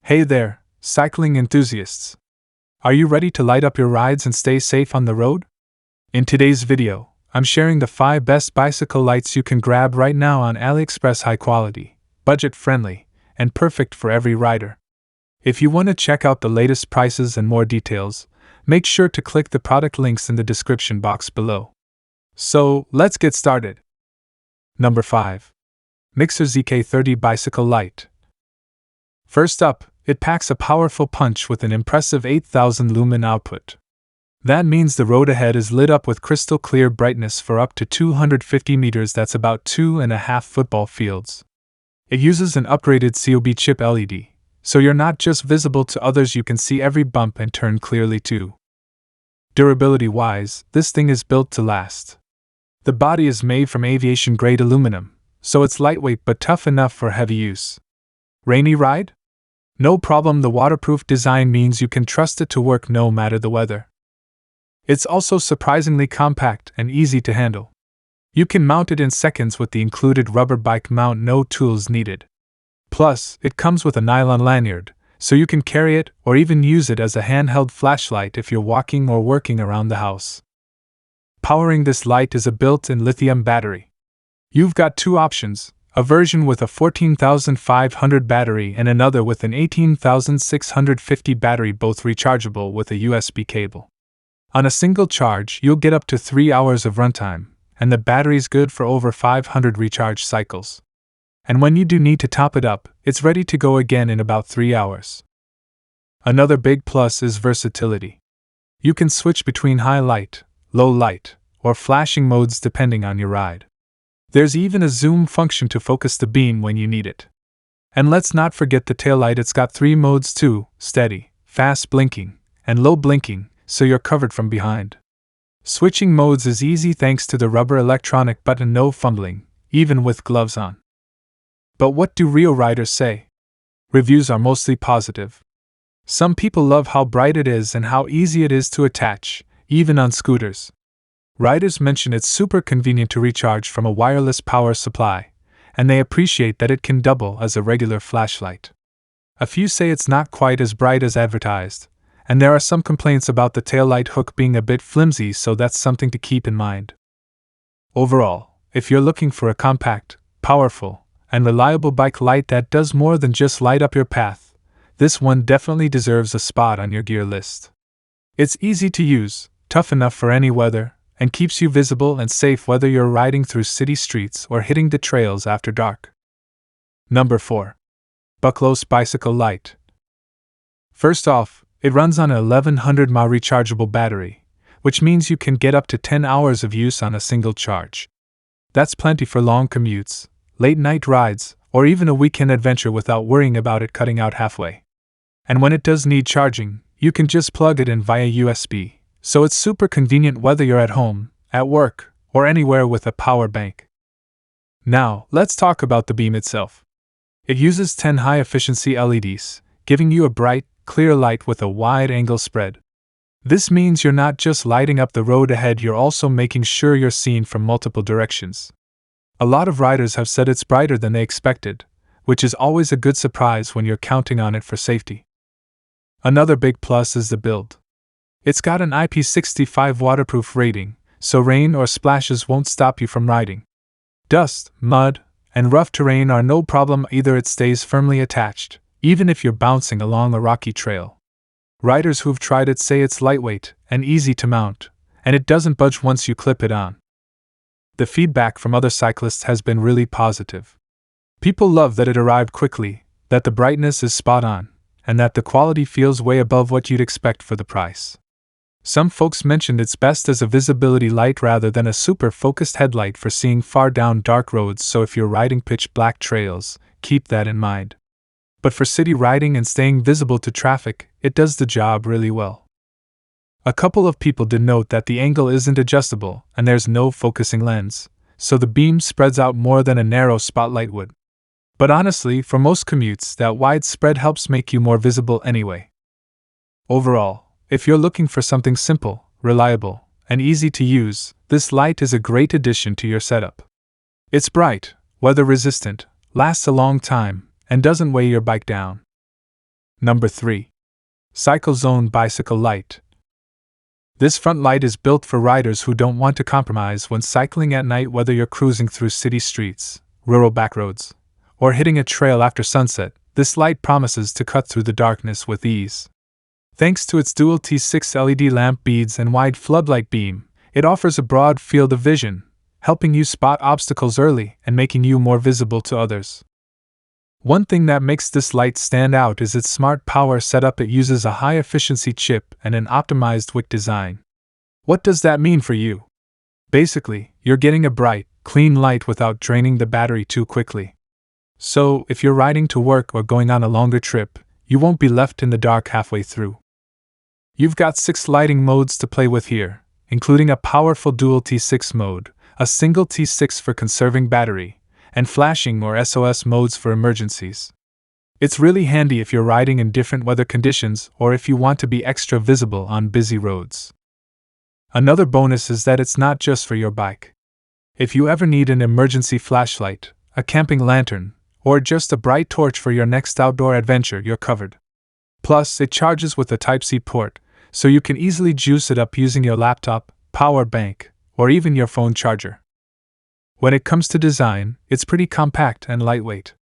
Hey there, cycling enthusiasts! Are you ready to light up your rides and stay safe on the road? In today's video, I'm sharing the 5 best bicycle lights you can grab right now on AliExpress. High quality, budget friendly, and perfect for every rider. If you want to check out the latest prices and more details, make sure to click the product links in the description box below. So, let's get started. Number 5. Mixxar ZK30 Bicycle Light. First up, it packs a powerful punch with an impressive 8,000 lumen output. That means the road ahead is lit up with crystal clear brightness for up to 250 meters. That's about 2.5 football fields. It uses an upgraded COB chip LED, so you're not just visible to others, you can see every bump and turn clearly too. Durability-wise, this thing is built to last. The body is made from aviation-grade aluminum, so it's lightweight but tough enough for heavy use. Rainy ride? No problem, the waterproof design means you can trust it to work no matter the weather. It's also surprisingly compact and easy to handle. You can mount it in seconds with the included rubber bike mount, no tools needed. Plus, it comes with a nylon lanyard, so you can carry it or even use it as a handheld flashlight if you're walking or working around the house. Powering this light is a built-in lithium battery. You've got 2 options. A version with a 14,500 battery and another with an 18,650 battery, both rechargeable with a USB cable. On a single charge, you'll get up to 3 hours of runtime, and the battery's good for over 500 recharge cycles. And when you do need to top it up, it's ready to go again in about 3 hours. Another big plus is versatility. You can switch between high light, low light, or flashing modes depending on your ride. There's even a zoom function to focus the beam when you need it. And let's not forget the taillight. It's got 3 modes too: steady, fast blinking, and low blinking, so you're covered from behind. Switching modes is easy thanks to the rubber electronic button, no fumbling, even with gloves on. But what do real riders say? Reviews are mostly positive. Some people love how bright it is and how easy it is to attach, even on scooters. Riders mention it's super convenient to recharge from a wireless power supply, and they appreciate that it can double as a regular flashlight. A few say it's not quite as bright as advertised, and there are some complaints about the taillight hook being a bit flimsy, so that's something to keep in mind. Overall, if you're looking for a compact, powerful, and reliable bike light that does more than just light up your path, this one definitely deserves a spot on your gear list. It's easy to use, tough enough for any weather, and keeps you visible and safe whether you're riding through city streets or hitting the trails after dark. Number 4. Bucklos Bicycle Light. First off, it runs on a 1100 mAh rechargeable battery, which means you can get up to 10 hours of use on a single charge. That's plenty for long commutes, late night rides, or even a weekend adventure without worrying about it cutting out halfway. And when it does need charging, you can just plug it in via USB. So it's super convenient whether you're at home, at work, or anywhere with a power bank. Now, let's talk about the beam itself. It uses 10 high-efficiency LEDs, giving you a bright, clear light with a wide-angle spread. This means you're not just lighting up the road ahead, you're also making sure you're seen from multiple directions. A lot of riders have said it's brighter than they expected, which is always a good surprise when you're counting on it for safety. Another big plus is the build. It's got an IP65 waterproof rating, so rain or splashes won't stop you from riding. Dust, mud, and rough terrain are no problem either. It stays firmly attached, even if you're bouncing along a rocky trail. Riders who've tried it say it's lightweight and easy to mount, and it doesn't budge once you clip it on. The feedback from other cyclists has been really positive. People love that it arrived quickly, that the brightness is spot on, and that the quality feels way above what you'd expect for the price. Some folks mentioned it's best as a visibility light rather than a super focused headlight for seeing far down dark roads, so if you're riding pitch black trails, keep that in mind. But for city riding and staying visible to traffic, it does the job really well. A couple of people did note that the angle isn't adjustable and there's no focusing lens, so the beam spreads out more than a narrow spotlight would. But honestly, for most commutes, that wide spread helps make you more visible anyway. Overall, if you're looking for something simple, reliable, and easy to use, this light is a great addition to your setup. It's bright, weather resistant, lasts a long time, and doesn't weigh your bike down. Number 3. Cycle Zone Bicycle Light. This front light is built for riders who don't want to compromise when cycling at night, whether you're cruising through city streets, rural backroads, or hitting a trail after sunset. This light promises to cut through the darkness with ease. Thanks to its dual T6 LED lamp beads and wide floodlight beam, it offers a broad field of vision, helping you spot obstacles early and making you more visible to others. One thing that makes this light stand out is its smart power setup. It uses a high-efficiency chip and an optimized wick design. What does that mean for you? Basically, you're getting a bright, clean light without draining the battery too quickly. So, if you're riding to work or going on a longer trip, you won't be left in the dark halfway through. You've got 6 lighting modes to play with here, including a powerful dual T6 mode, a single T6 for conserving battery, and flashing or SOS modes for emergencies. It's really handy if you're riding in different weather conditions or if you want to be extra visible on busy roads. Another bonus is that it's not just for your bike. If you ever need an emergency flashlight, a camping lantern, or just a bright torch for your next outdoor adventure, you're covered. Plus, it charges with a Type-C port, so you can easily juice it up using your laptop, power bank, or even your phone charger. When it comes to design, it's pretty compact and lightweight.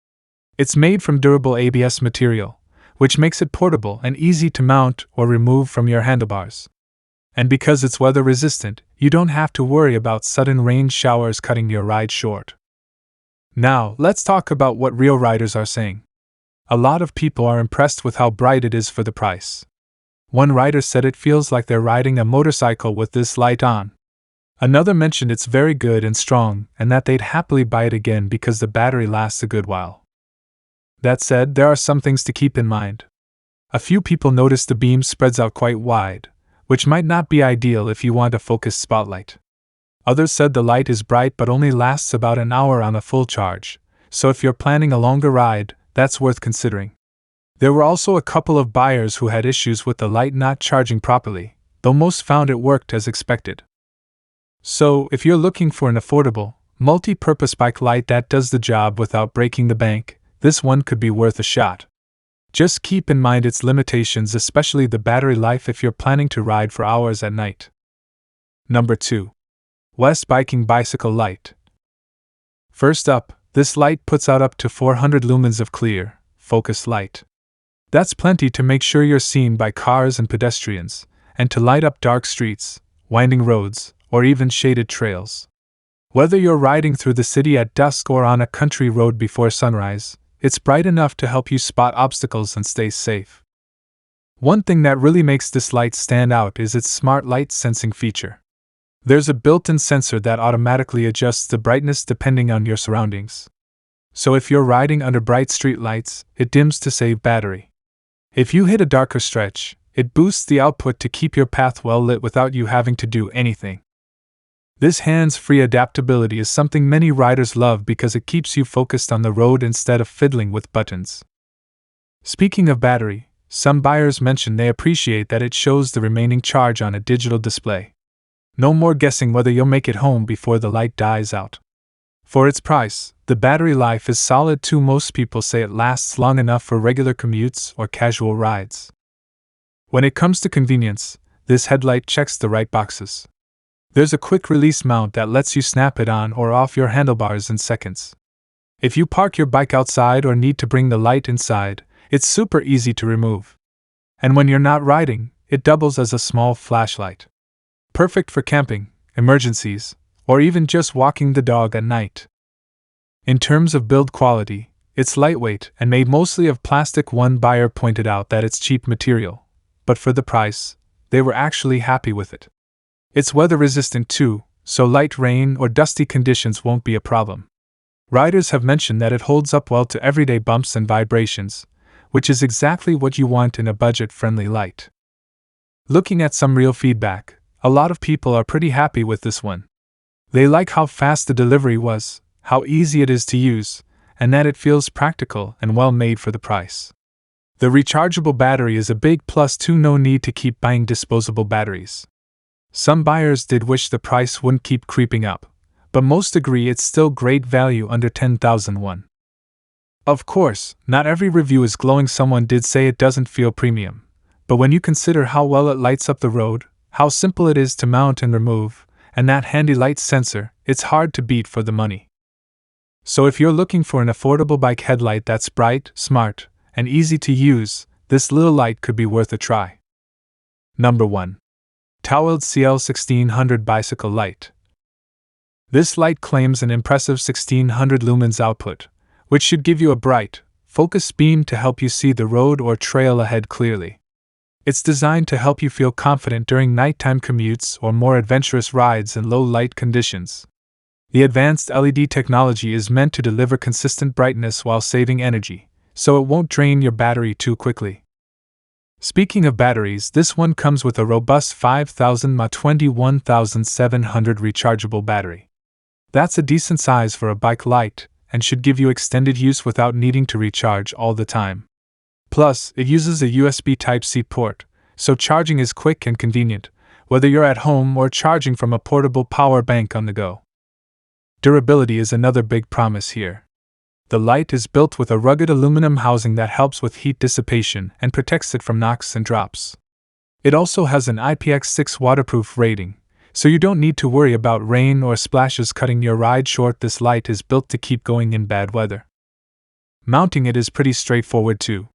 It's made from durable ABS material, which makes it portable and easy to mount or remove from your handlebars. And because it's weather resistant, you don't have to worry about sudden rain showers cutting your ride short. Now, let's talk about what real riders are saying. A lot of people are impressed with how bright it is for the price. One rider said it feels like they're riding a motorcycle with this light on. Another mentioned it's very good and strong and that they'd happily buy it again because the battery lasts a good while. That said, there are some things to keep in mind. A few people noticed the beam spreads out quite wide, which might not be ideal if you want a focused spotlight. Others said the light is bright but only lasts about an hour on a full charge, so if you're planning a longer ride, that's worth considering. There were also a couple of buyers who had issues with the light not charging properly, though most found it worked as expected. So, if you're looking for an affordable, multi-purpose bike light that does the job without breaking the bank, this one could be worth a shot. Just keep in mind its limitations, especially the battery life if you're planning to ride for hours at night. Number 2. West Biking Bicycle Light. First up, this light puts out up to 400 lumens of clear, focused light. That's plenty to make sure you're seen by cars and pedestrians, and to light up dark streets, winding roads, or even shaded trails. Whether you're riding through the city at dusk or on a country road before sunrise, it's bright enough to help you spot obstacles and stay safe. One thing that really makes this light stand out is its smart light sensing feature. There's a built-in sensor that automatically adjusts the brightness depending on your surroundings. So if you're riding under bright street lights, it dims to save battery. If you hit a darker stretch, it boosts the output to keep your path well lit without you having to do anything. This hands-free adaptability is something many riders love because it keeps you focused on the road instead of fiddling with buttons. Speaking of battery, some buyers mention they appreciate that it shows the remaining charge on a digital display. No more guessing whether you'll make it home before the light dies out. For its price, the battery life is solid too. Most people say it lasts long enough for regular commutes or casual rides. When it comes to convenience, this headlight checks the right boxes. There's a quick release mount that lets you snap it on or off your handlebars in seconds. If you park your bike outside or need to bring the light inside, it's super easy to remove. And when you're not riding, it doubles as a small flashlight. Perfect for camping, emergencies, or even just walking the dog at night. In terms of build quality, it's lightweight and made mostly of plastic. One buyer pointed out that it's cheap material, but for the price, they were actually happy with it. It's weather resistant too, so light rain or dusty conditions won't be a problem. Riders have mentioned that it holds up well to everyday bumps and vibrations, which is exactly what you want in a budget-friendly light. Looking at some real feedback, a lot of people are pretty happy with this one. They like how fast the delivery was, how easy it is to use, and that it feels practical and well made for the price. The rechargeable battery is a big plus too. No need to keep buying disposable batteries. Some buyers did wish the price wouldn't keep creeping up, but most agree it's still great value under 10,000 won. Of course, not every review is glowing. Someone did say it doesn't feel premium. But when you consider how well it lights up the road, how simple it is to mount and remove, and that handy light sensor, it's hard to beat for the money. So if you're looking for an affordable bike headlight that's bright, smart, and easy to use, this little light could be worth a try. Number 1. Towild CL1600 Bicycle Light. This light claims an impressive 1600 lumens output, which should give you a bright, focused beam to help you see the road or trail ahead clearly. It's designed to help you feel confident during nighttime commutes or more adventurous rides in low light conditions. The advanced LED technology is meant to deliver consistent brightness while saving energy, so it won't drain your battery too quickly. Speaking of batteries, this one comes with a robust 5000 mAh 21700 rechargeable battery. That's a decent size for a bike light, and should give you extended use without needing to recharge all the time. Plus, it uses a USB Type-C port, so charging is quick and convenient, whether you're at home or charging from a portable power bank on the go. Durability is another big promise here. The light is built with a rugged aluminum housing that helps with heat dissipation and protects it from knocks and drops. It also has an IPX6 waterproof rating, so you don't need to worry about rain or splashes cutting your ride short. This light is built to keep going in bad weather. Mounting it is pretty straightforward too.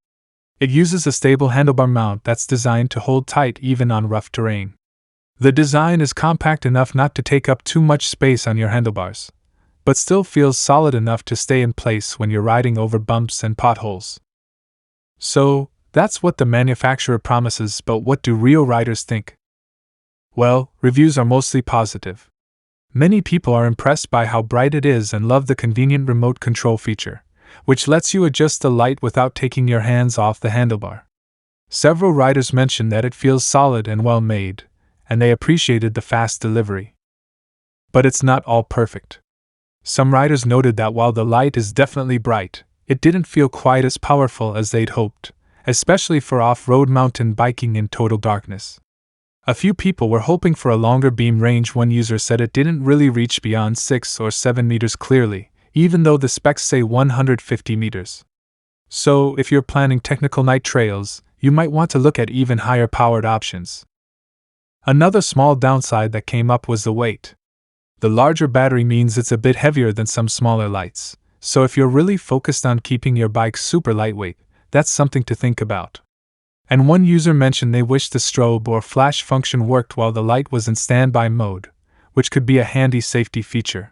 It uses a stable handlebar mount that's designed to hold tight even on rough terrain. The design is compact enough not to take up too much space on your handlebars, but still feels solid enough to stay in place when you're riding over bumps and potholes. So, that's what the manufacturer promises, but what do real riders think? Well, reviews are mostly positive. Many people are impressed by how bright it is and love the convenient remote control feature, which lets you adjust the light without taking your hands off the handlebar. Several riders mentioned that it feels solid and well made, and they appreciated the fast delivery. But it's not all perfect. Some riders noted that while the light is definitely bright, it didn't feel quite as powerful as they'd hoped, especially for off-road mountain biking in total darkness. A few people were hoping for a longer beam range. One user said it didn't really reach beyond 6 or 7 meters clearly, even though the specs say 150 meters. So, if you're planning technical night trails, you might want to look at even higher powered options. Another small downside that came up was the weight. The larger battery means it's a bit heavier than some smaller lights, so if you're really focused on keeping your bike super lightweight, that's something to think about. And one user mentioned they wished the strobe or flash function worked while the light was in standby mode, which could be a handy safety feature.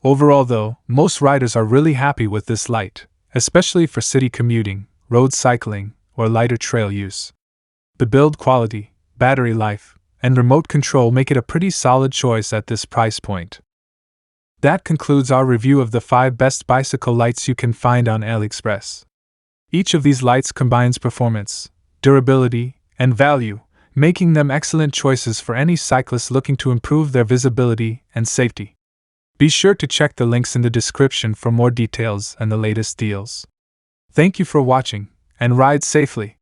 Overall though, most riders are really happy with this light, especially for city commuting, road cycling, or lighter trail use. The build quality, battery life, and remote control make it a pretty solid choice at this price point. That concludes our review of the 5 best bicycle lights you can find on AliExpress. Each of these lights combines performance, durability, and value, making them excellent choices for any cyclist looking to improve their visibility and safety. Be sure to check the links in the description for more details and the latest deals. Thank you for watching, and ride safely.